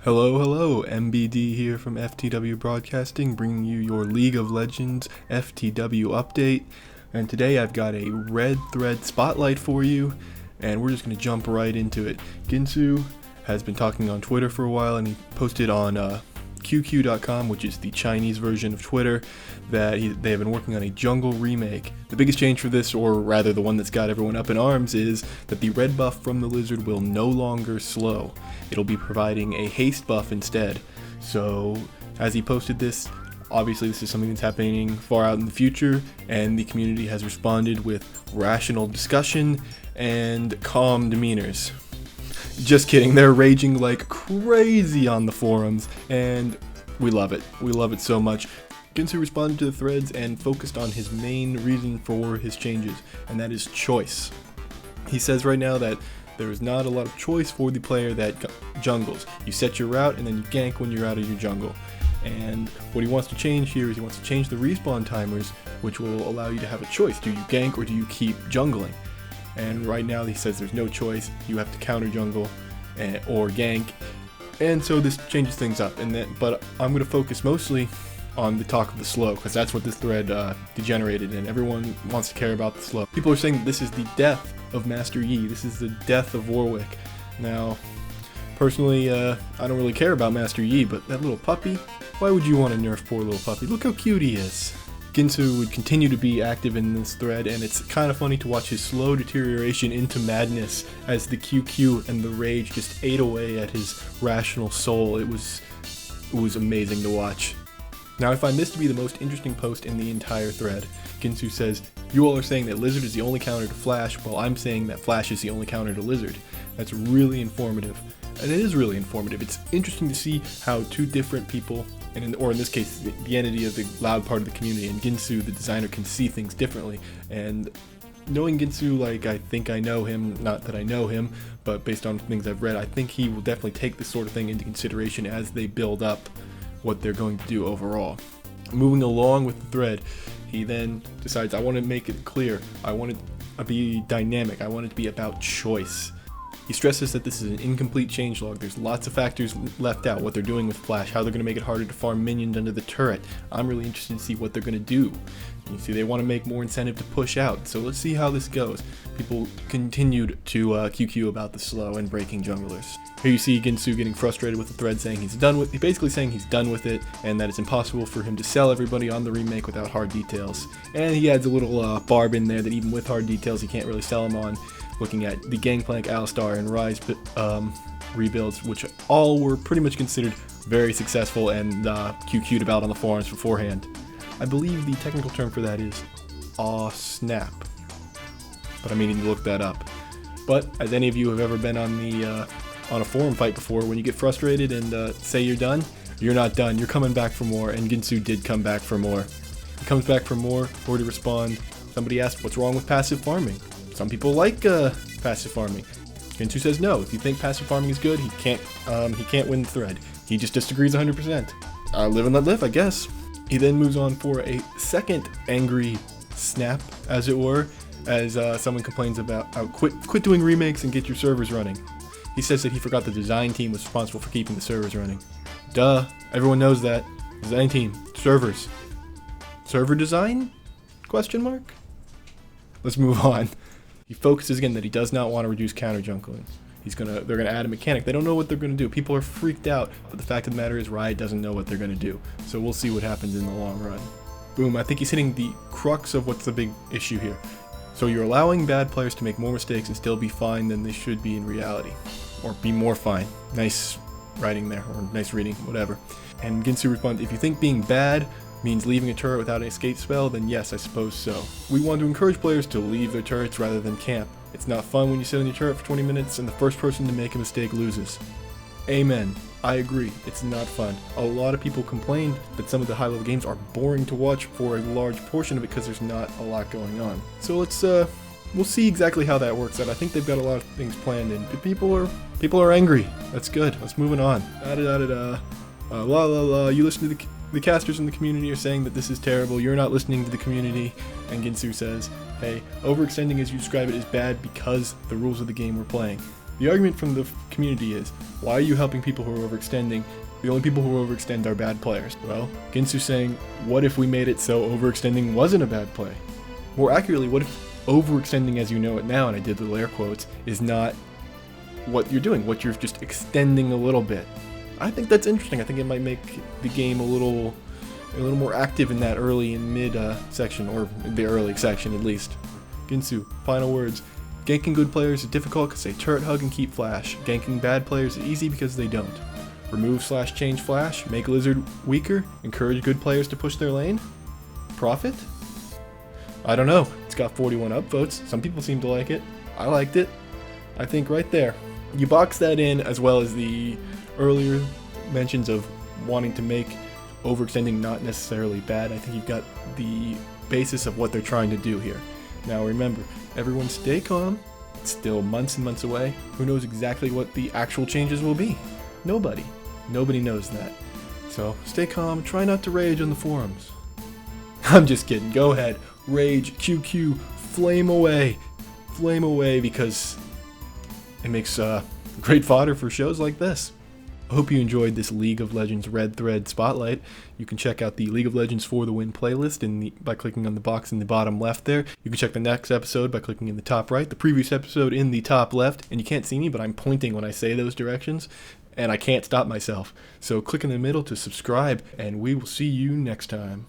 Hello, MBD here from FTW Broadcasting, bringing you your League of Legends FTW update. And today I've got a red thread spotlight for you, and we're just going to jump right into it. Guinsoo has been talking on Twitter for a while, and he posted on QQ.com, which is the Chinese version of Twitter, that they have been working on a jungle remake. The biggest change for this, or rather the one that's got everyone up in arms, is that the red buff from the lizard will no longer slow. It'll be providing a haste buff instead. So as he posted this, obviously this is something that's happening far out in the future, and the community has responded with rational discussion and calm demeanors. Just kidding, they're raging like crazy on the forums, and we love it. We love it so much. Guinsoo responded to the threads and focused on his main reason for his changes, and that is choice. He says right now that there is not a lot of choice for the player that jungles. You set your route and then you gank when you're out of your jungle. And what he wants to change here is he wants to change the respawn timers, which will allow you to have a choice. Do you gank or do you keep jungling? And right now he says there's no choice. You have to counter jungle or gank. And so this changes things up. But I'm going to focus mostly on the talk of the slow, because that's what this thread degenerated in. Everyone wants to care about the slow. People are saying that this is the death of Master Yi. This is the death of Warwick. Now, personally, I don't really care about Master Yi, but that little puppy, why would you want to nerf poor little puppy? Look how cute he is. Guinsoo would continue to be active in this thread, and it's kind of funny to watch his slow deterioration into madness as the QQ and the rage just ate away at his rational soul. It was amazing to watch. Now I find this to be the most interesting post in the entire thread. Guinsoo says, "You all are saying that Lizard is the only counter to Flash, while I'm saying that Flash is the only counter to Lizard." That's really informative. And it is really informative. It's interesting to see how two different people, or in this case, the entity of the loud part of the community, and Guinsoo, the designer, can see things differently. And knowing Guinsoo like I think I know him, not that I know him, but based on things I've read, I think he will definitely take this sort of thing into consideration as they build up what they're going to do overall. Moving along with the thread, he then decides, I want to make it clear, I want it to be dynamic, I want it to be about choice. He stresses that this is an incomplete changelog. There's lots of factors left out, what they're doing with Flash, how they're going to make it harder to farm minions under the turret. I'm really interested to see what they're going to do. You see, they want to make more incentive to push out, so let's see how this goes. People continued to QQ about the slow and breaking junglers. Here you see Guinsoo getting frustrated with the thread, saying he's basically saying he's done with it, and that it's impossible for him to sell everybody on the remake without hard details. And he adds a little barb in there that even with hard details he can't really sell them on, looking at the Gangplank, Alistar, and Rise rebuilds, which all were pretty much considered very successful and QQ'd about on the forums beforehand. I believe the technical term for that is snap, but I'm meaning to look that up. But as any of you have ever been on a forum fight before, when you get frustrated and say you're done, you're not done. You're coming back for more, and Guinsoo did come back for more. He comes back for more, or to respond. Somebody asked, "What's wrong with passive farming?" Some people like passive farming. Guinsoo says no. If you think passive farming is good, he can't win the thread. He just disagrees 100%. Live and let live, I guess. He then moves on for a second angry snap, as it were, as someone complains about quit doing remakes and get your servers running. He says that he forgot the design team was responsible for keeping the servers running. Duh, everyone knows that. Design team, servers. Server design? Question mark? Let's move on. He focuses again that he does not want to reduce counter jungling. They're gonna add a mechanic. They don't know what they're gonna do. People are freaked out, but the fact of the matter is Riot doesn't know what they're gonna do. So we'll see what happens in the long run. Boom, I think he's hitting the crux of what's the big issue here. So you're allowing bad players to make more mistakes and still be fine than they should be in reality. Or be more fine. Nice writing there, or nice reading, whatever. And Guinsoo responds, if you think being bad means leaving a turret without an escape spell, then yes, I suppose so. We want to encourage players to leave their turrets rather than camp. It's not fun when you sit on your turret for 20 minutes and the first person to make a mistake loses. Amen. I agree. It's not fun. A lot of people complained that some of the high-level games are boring to watch for a large portion of it because there's not a lot going on. So we'll see exactly how that works out. I think they've got a lot of things planned, and people are angry. That's good. Let's move on. You listen to the casters in the community are saying that this is terrible. You're not listening to the community. And Guinsoo says, hey, overextending as you describe it is bad because the rules of the game we're playing. The argument from the community is, why are you helping people who are overextending? The only people who overextend are bad players. Well, Guinsoo saying, what if we made it so overextending wasn't a bad play? More accurately, what if overextending as you know it now, and I did the air quotes, is not what you're doing, what you're just extending a little bit? I think that's interesting. I think it might make the game a little more active in that early and mid section, or the early section at least. Guinsoo, final words. Ganking good players is difficult because they turret hug and keep flash. Ganking bad players is easy because they don't. Remove/change flash, make Lizard weaker, encourage good players to push their lane? Profit? I don't know. It's got 41 upvotes. Some people seem to like it. I liked it. I think right there. You box that in, as well as the earlier mentions of wanting to make overextending not necessarily bad. I think you've got the basis of what they're trying to do here. Now remember, everyone stay calm. It's still months and months away. Who knows exactly what the actual changes will be? Nobody. Nobody knows that. So stay calm, try not to rage on the forums. I'm just kidding. Go ahead. Rage, QQ, flame away. Flame away, because it makes great fodder for shows like this. I hope you enjoyed this League of Legends Red Thread Spotlight. You can check out the League of Legends For the Win playlist by clicking on the box in the bottom left there. You can check the next episode by clicking in the top right, the previous episode in the top left, and you can't see me, but I'm pointing when I say those directions, and I can't stop myself. So click in the middle to subscribe, and we will see you next time.